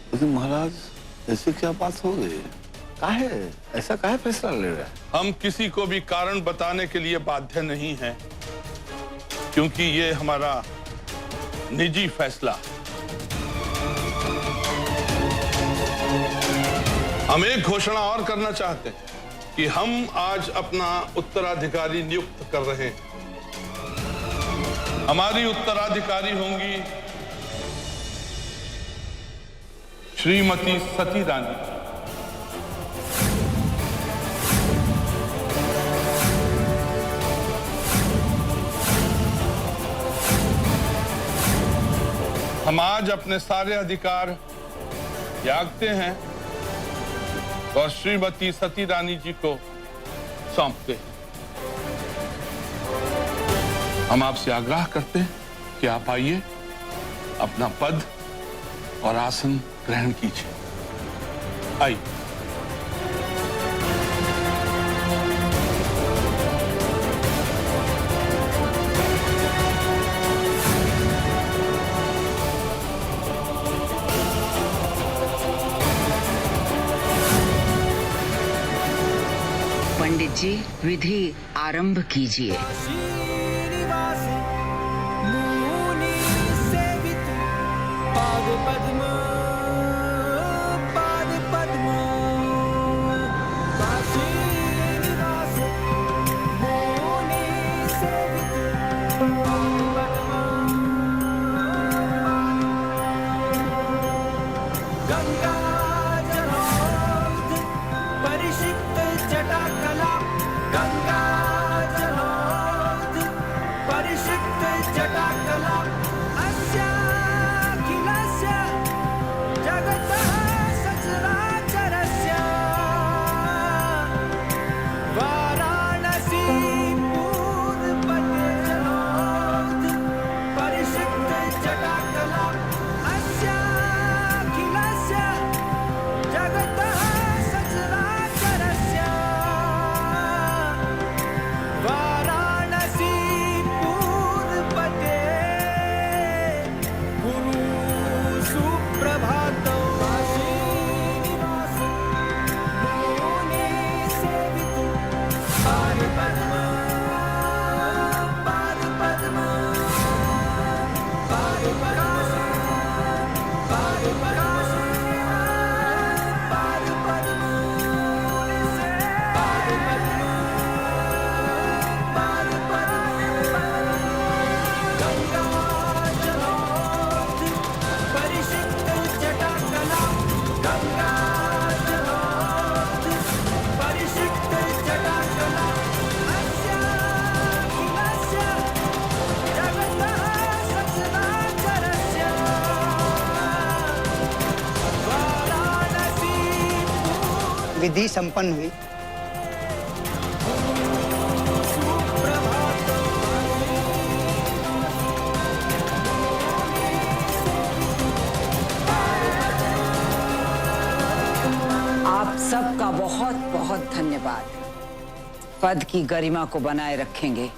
लेकिन महाराज ऐसी क्या बात हो गई? काहे ऐसा काहे फैसला ले रहे हैं? हम किसी को भी कारण बताने के लिए बाध्य नहीं हैं, क्योंकि ये हमारा निजी फैसला। हम एक घोषणा और करना चाहते हैं कि हम आज अपना उत्तराधिकारी नियुक्त कर रहे हैं। हमारी उत्तराधिकारी होंगी श्रीमती सती रानी। हम आज अपने सारे अधिकार त्यागते हैं और श्रीमती सती रानी जी को सौंपते हैं। हम आपसे आग्रह करते हैं कि आप आइए, अपना पद और आसन ग्रहण कीजिए। आइए। पंडित जी, विधि आरंभ कीजिए। विधि संपन्न हुई। आप सबका बहुत बहुत धन्यवाद। पद की गरिमा को बनाए रखेंगे।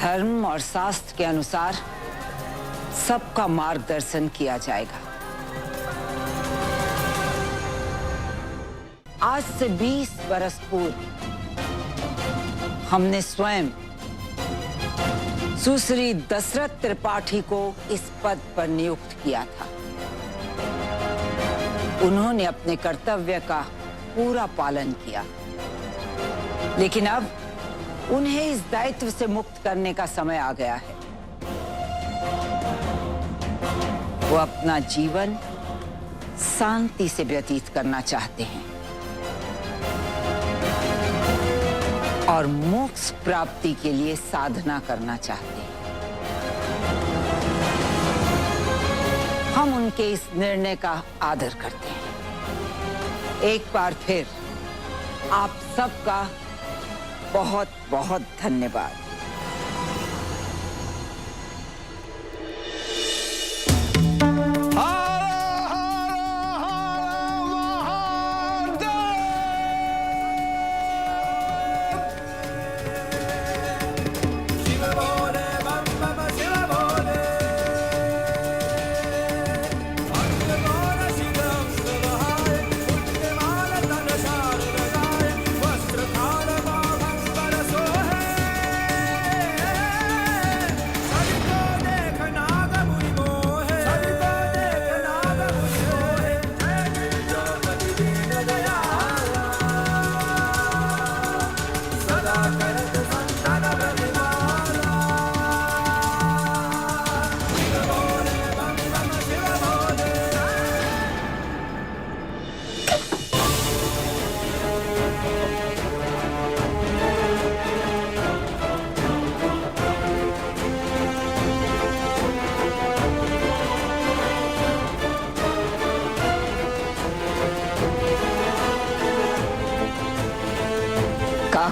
धर्म और शास्त्र के अनुसार सबका मार्गदर्शन किया जाएगा। आज से 20 वर्ष पूर्व हमने स्वयं सुश्री दशरथ त्रिपाठी को इस पद पर नियुक्त किया था। उन्होंने अपने कर्तव्य का पूरा पालन किया, लेकिन अब उन्हें इस दायित्व से मुक्त करने का समय आ गया है। वो अपना जीवन शांति से व्यतीत करना चाहते हैं और मोक्ष प्राप्ति के लिए साधना करना चाहते हैं। हम उनके इस निर्णय का आदर करते हैं। एक बार फिर आप सबका बहुत बहुत धन्यवाद।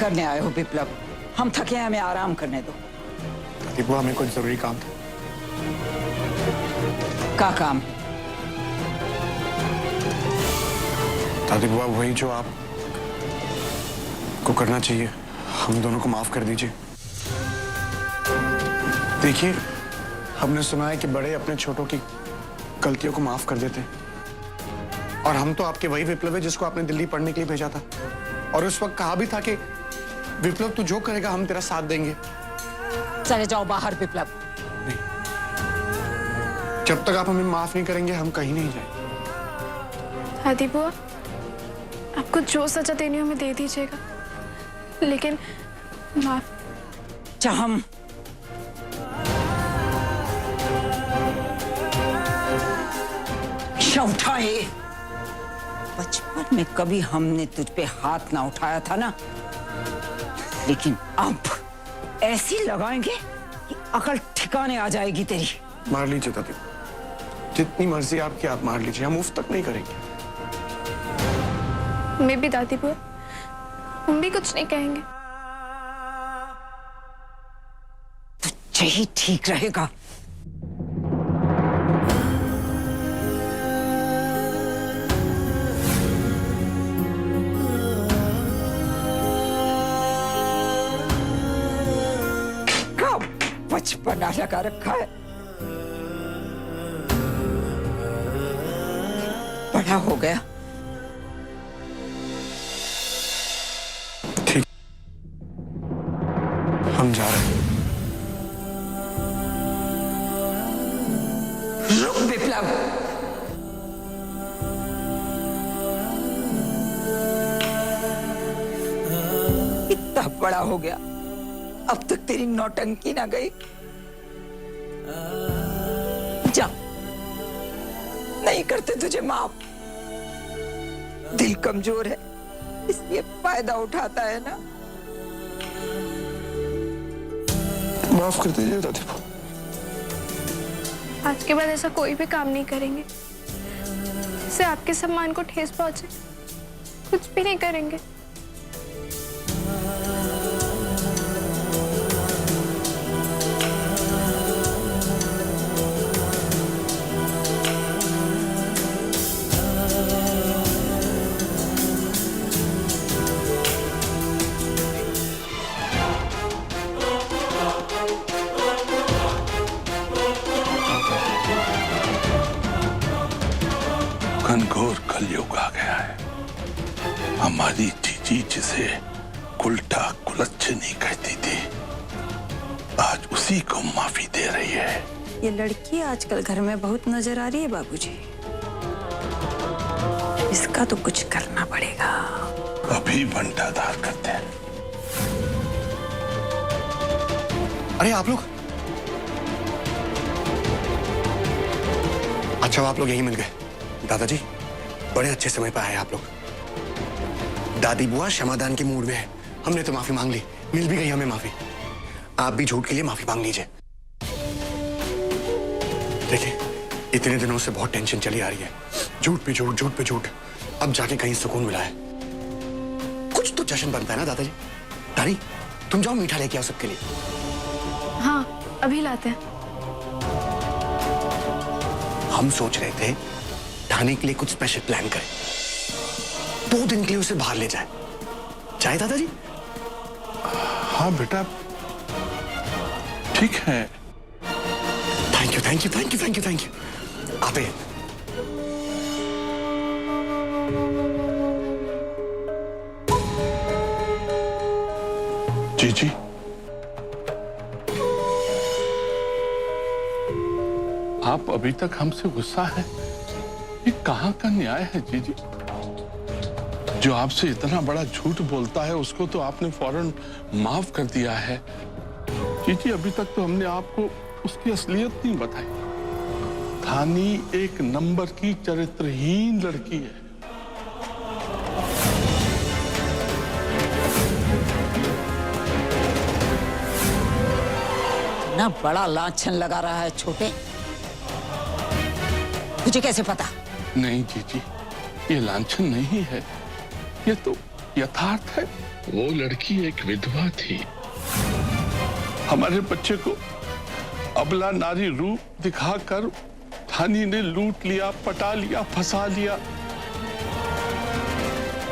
करने आए हो विप्लव? हम थके हैं, हमें आराम करने दो। दादी बुआ, हमें कुछ जरूरी काम था। का काम है? दादी बुआ, वही जो आप को करना चाहिए। हम दोनों को माफ कर दीजिए। देखिए, हमने सुना है कि बड़े अपने छोटों की गलतियों को माफ कर देते हैं। और हम तो आपके वही विप्लव है जिसको आपने दिल्ली पढ़ने के लिए भेजा था। और उस वक्त कहा भी था कि विप्लव तू जो करेगा हम तेरा साथ देंगे। चले जाओ बाहर विप्लव। नहीं, जब तक आप हमें माफ नहीं करेंगे हम कहीं नहीं जाएंगे। दादी बुआ, आपको जो सजा देनी हो हमें दे दीजिएगा, लेकिन माफ। हम उठाए। बचपन में कभी हमने तुझ पे हाथ ना उठाया था ना, लेकिन अब ऐसी लगाएंगे कि अकल ठिकाने आ जाएगी तेरी। मार लीजिए दादी, जितनी मर्जी आपकी आप मार लीजिए, हम उफ तक नहीं करेंगे। मैं भी दादी बुआ, हम भी कुछ नहीं कहेंगे। तुझे ही ठीक रहेगा। बचपना लगा रखा है, बड़ा हो गया। ठीक, हम जा रहे हैं। रुक विप्लव। इतना बड़ा हो गया, अब तक तेरी नौटंकी ना गई। जा, नहीं करते तुझे माफ। दिल कमजोर है, इसलिए फायदा उठाता है ना। माफ कर दीजिए दादी। आज के बाद ऐसा कोई भी काम नहीं करेंगे जिससे आपके सम्मान को ठेस पहुंचे। कुछ भी नहीं करेंगे। घनघोर कलयुग आ गया है। हमारी जीजी जिसे कुल्टा कुलच्छनी कहती थी, आज उसी को माफी दे रही है। ये लड़की आजकल घर में बहुत नजर आ रही है बाबूजी। इसका तो कुछ करना पड़ेगा। अभी बंटाधार करते हैं। अरे आप लोग, अच्छा आप लोग यही मिल गए। दादाजी, बड़े अच्छे समय पर आए आप लोग। दादी बुआ क्षमादान के मूड में है। हमने तो माफी मांग ली, मिल भी गई हमें माफी। आप भी झूठ के लिए माफी मांग लीजिए। देखिए, इतने दिनों से बहुत टेंशन चली आ रही है। झूठ पे झूठ, झूठ पे झूठ। अब जाके कहीं सुकून मिला है। कुछ तो जश्न बनता है ना दादाजी। दादी, तुम जाओ मीठा लेके आओ सबके लिए। हाँ, अभी लाते हैं। हम सोच रहे थे थाने के लिए कुछ स्पेशल प्लान करें। 2 दिन के लिए उसे बाहर ले जाए। चाहे दादाजी? हाँ बेटा, ठीक है। Thank you, thank you, thank you, thank you, thank you. आते हैं। जीजी, आप अभी तक हमसे गुस्सा है? ये कहाँ का न्याय है जीजी? जो आपसे इतना बड़ा झूठ बोलता है उसको तो आपने फौरन माफ कर दिया है। जीजी, अभी तक तो हमने आपको उसकी असलियत नहीं बताई। धानी एक नंबर की चरित्रहीन लड़की है। ना बड़ा लांछन लगा रहा है छोटे। तुझे कैसे पता? नहीं जीजी, ये लांछन नहीं है। ये तो यथार्थ है। वो लड़की एक विधवा थी। हमारे बच्चे को अबला नारी रूप दिखाकर धानी ने लूट लिया, पटा लिया, फंसा लिया।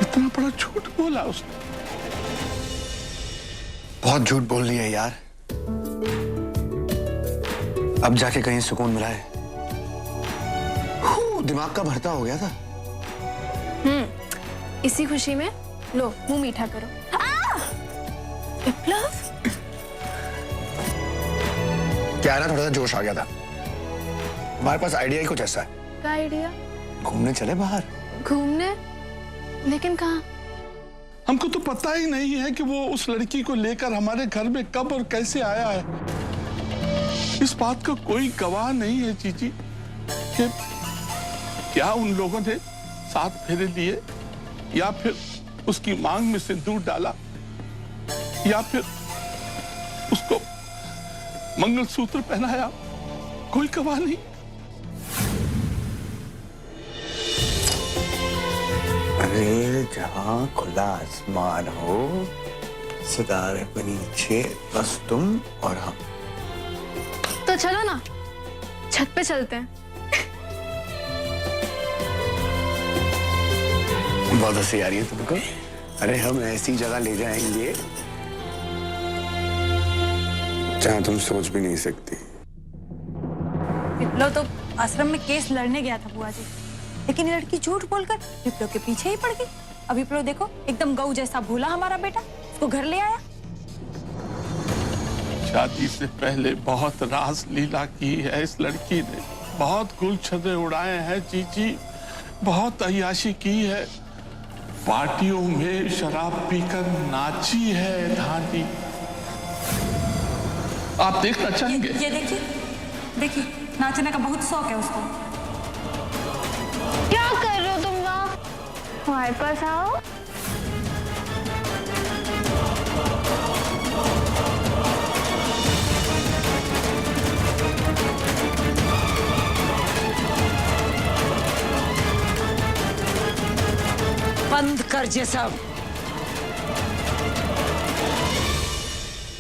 इतना बड़ा झूठ बोला उसने। बहुत झूठ बोल रही है यार। अब जाके कहीं सुकून मिला है। दिमाग का भरता हो गया था। इसी खुशी में लो मुंह मीठा करो। विप्लव, क्या है ना, थोड़ा सा जोश आ गया था। हमारे पास आइडिया ही कुछ ऐसा है। क्या आइडिया? घूमने चले बाहर। घूमने? लेकिन कहाँ? हमको तो पता ही नहीं है कि वो उस लड़की को लेकर हमारे घर में कब और कैसे आया है। इस बात का कोई गवाह नहीं है जीजी कि क्या उन लोगों ने साथ फेरे लिए, या फिर उसकी मांग में सिंदूर डाला, या फिर उसको मंगलसूत्र पहनाया। कोई गवाह नहीं। अरे जहाँ खुला आसमान हो, सितारे के नीचे बस तुम और हम। तो चलो ना, छत पे चलते हैं। बहुत हंसी आ रही है तुमको। अरे हम ऐसी जगह ले जाएंगे जहाँ तुम सोच भी नहीं सकती। विप्लव तो आश्रम में केस लड़ने गया था बुआ जी, लेकिन ये लड़की झूठ बोलकर विप्लव के पीछे ही पड़ गई। अब विप्लव देखो एकदम गऊ जैसा भोला हमारा बेटा, उसको घर ले आया। शादी से पहले बहुत रास लीला की है इस लड़की ने। बहुत गुलछदे उड़ाए हैं जीजी, बहुत अय्याशी की है। पार्टियों में शराब पीकर नाची है धानी। आप देखना चाहेंगे? ये देखिए, देखिए नाचने का बहुत शौक है उसको। क्या कर रहे हो तुम वहाँ? हमारे पास आओ। बंद कर ये सब।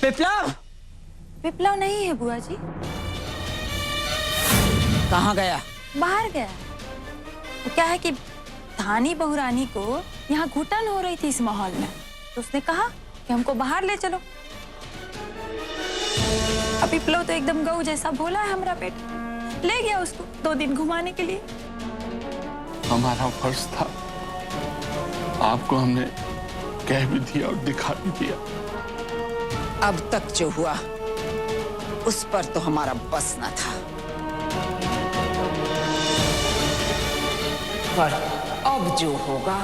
विप्लव विप्लव नहीं है बुआ जी, कहाँ गया? बाहर गया। तो क्या है कि धानी बहुरानी को यहाँ घुटन हो रही थी इस माहौल में, तो उसने कहा कि हमको बाहर ले चलो। अब विप्लव तो एकदम गऊ जैसा भोला है हमारा बेटा, ले गया उसको 2 दिन घुमाने के लिए। हमारा फर्ज था, आपको हमने कह भी दिया और दिखा भी दिया। अब तक जो हुआ उस पर तो हमारा बस न था, पर अब जो होगा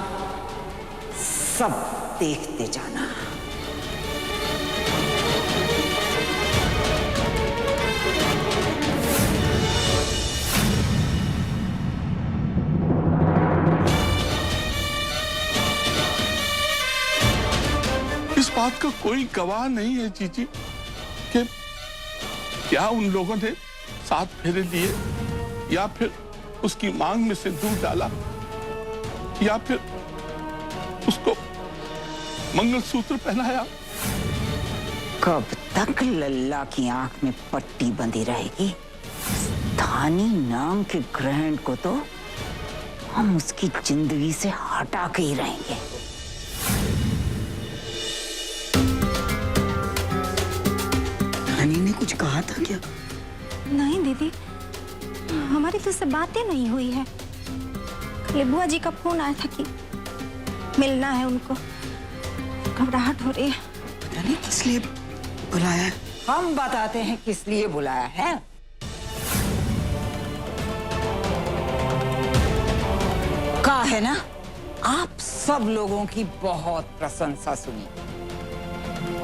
सब देखते जाना। इस बात का कोई गवाह नहीं है जीजी कि क्या उन लोगों ने साथ फेरे लिए, या फिर उसकी मांग में सिंदूर डाला, या फिर उसको मंगलसूत्र पहनाया। कब तक लल्ला की आंख में पट्टी बंधी रहेगी? धानी नाम के ग्रहण को तो हम उसकी जिंदगी से हटा के ही रहेंगे। धानी ने कुछ कहा था क्या? नहीं दीदी, हमारी तो उससे बातें नहीं हुई है। कल बुआ जी का फोन आया था कि मिलना है उनको। घबराहट हो रही है। पता नहीं किस लिए बुलाया है। हम बताते हैं किस लिए बुलाया है। कहा है ना, आप सब लोगों की बहुत प्रशंसा सुनी,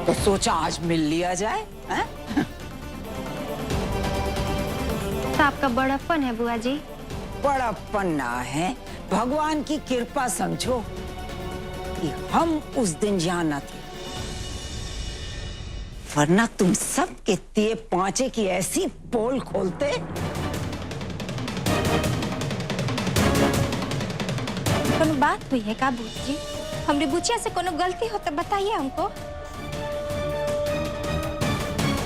तो सोचा आज मिल लिया जाए। हैं? तो आपका बड़प्पन है बुआ जी। बड़प्पन ना है, भगवान की कृपा समझो कि हम उस दिन यहाँ न थे, वरना तुम सब के तिये पांचे की ऐसी पोल खोलते। कोनो बात हुई है का बुआ जी? हमरे बुचिया से कोनो गलती हो तो बताइए हमको।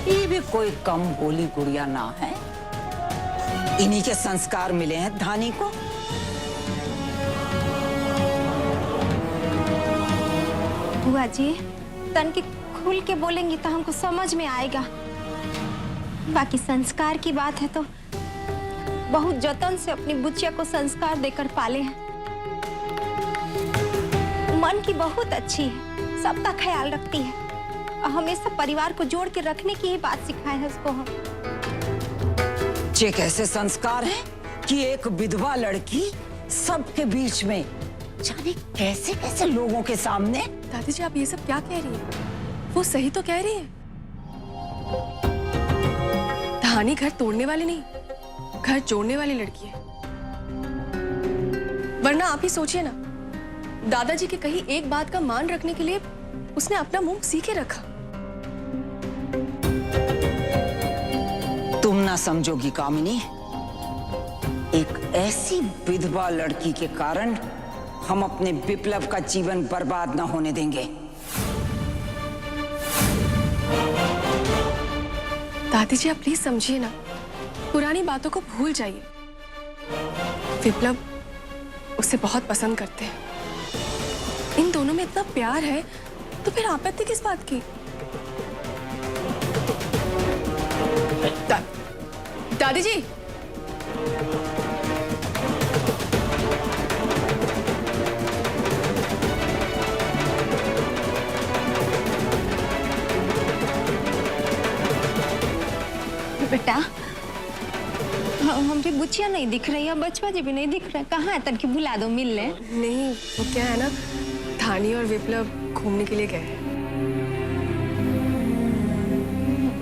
ये भी कोई कम बोली गुड़िया ना है। इन्हीं के संस्कार मिले हैं धानी को। बुआ जी तन के खुल के बोलेंगी तो हमको समझ में आएगा। बाकी संस्कार की बात है तो बहुत जतन से अपनी बुचिया को संस्कार देकर पाले हैं। मन की बहुत अच्छी है, सबका ख्याल रखती है और हमेशा परिवार को जोड़ के रखने की ही बात सिखाए है उसको हम। ये कैसे संस्कार है कि एक विधवा लड़की सबके बीच में जाने कैसे कैसे लोगों के सामने। दादी जी आप ये सब क्या कह रही हैं? वो सही तो कह रही है। धानी घर तोड़ने वाली नहीं, घर जोड़ने वाली लड़की है। वरना आप ही सोचिए ना, दादाजी की कही एक बात का मान रखने के लिए उसने अपना मुंह सीखे रखा। तुम ना समझोगी कामिनी, एक ऐसी विधवा लड़की के कारण हम अपने विप्लव का जीवन बर्बाद ना होने देंगे। दादी जी आप प्लीज समझिए ना, पुरानी बातों को भूल जाइए। विप्लव उसे बहुत पसंद करते हैं, इन दोनों में इतना प्यार है तो फिर आपत्ति किस बात की? दादी जी बेटा हमरी बुचिया नहीं दिख रही है, बचवा जी भी नहीं दिख रहा है। कहाँ है? तन की बुला दो मिल ले। नहीं, वो क्या है ना, धानी और विप्लव घूमने के लिए गए हैं।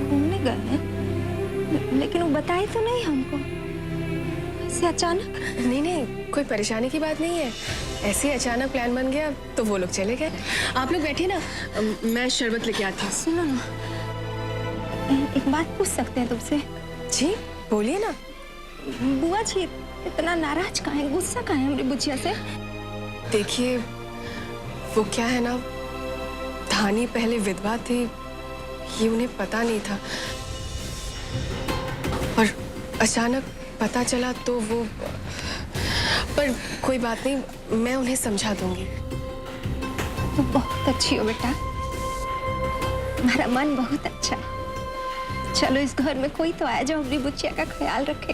घूमने गए हैं? लेकिन वो बताए तो नहीं हमको, ऐसे अचानक। नहीं कोई परेशानी की बात नहीं है, ऐसे ही अचानक प्लान बन गया तो वो लोग चले गए। आप लोग बैठिए ना, मैं शरबत लेके आती हूँ। सुनो ना, एक बात पूछ सकते हैं तुमसे? जी बोलिए ना। बुआ जी इतना नाराज काहे हैं, गुस्सा काहे हैं हमारी बुचिया से? देखिए वो क्या है ना, धानी पहले विधवा थी, ये उन्हें पता नहीं था और अचानक पता चला तो वो, पर कोई बात नहीं, मैं उन्हें समझा दूंगी। तुम बहुत अच्छी हो बेटा, मेरा मन बहुत अच्छा है। चलो इस घर में कोई तो आया जो हमारी बुचिया का ख्याल रखे,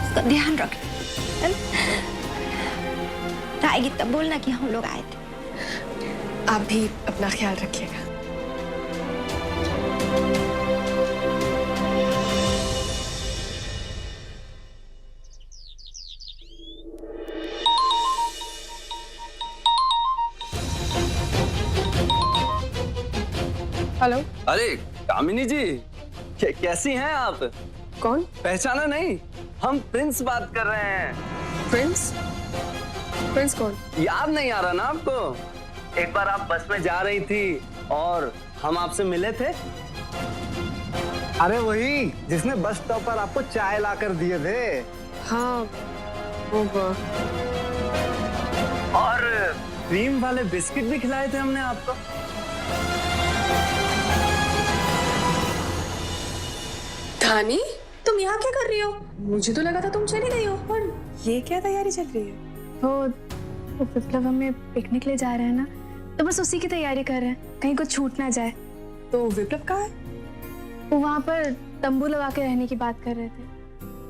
उसका ध्यान रखे। आएगी तब बोलना कि हम लोग आए थे। आप भी अपना ख्याल रखिएगा। हेलो। अरे कामिनी जी, कैसी हैं आप? कौन? पहचाना नहीं? हम प्रिंस बात कर रहे हैं। प्रिंस? प्रिंस कौन? याद नहीं आ रहा ना आपको? एक बार आप बस में जा रही थी और हम आपसे मिले थे। अरे वही जिसने बस स्टॉप पर आपको चाय लाकर दिए थे। हाँ वो और क्रीम वाले बिस्किट भी खिलाए थे हमने आपको। धानी तुम यहाँ क्या कर रही हो? मुझे तो लगा था तुम चली गई हो। और ये क्या तैयारी चल रही है? वो विप्लव हमें पिकनिक ले जा रहे हैं ना, तो बस उसी की तैयारी कर रहे हैं, कहीं कुछ छूट ना जाए। तो विप्लव कहाँ है? वो वहाँ पर तंबू लगा के रहने की बात कर रहे थे,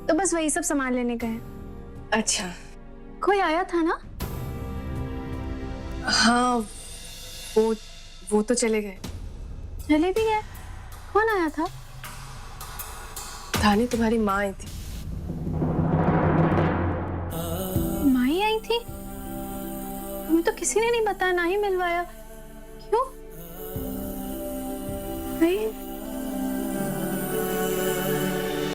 तो बस वही सब सामान लेने गए। अच्छा, कोई आया था ना? हाँ वो तो चले गए। चले भी गए? कौन आया था? धानी तुम्हारी माँ आई थी। माई आई थी? हमें तो किसी ने नहीं बताया, ना ही मिलवाया। क्यों? नहीं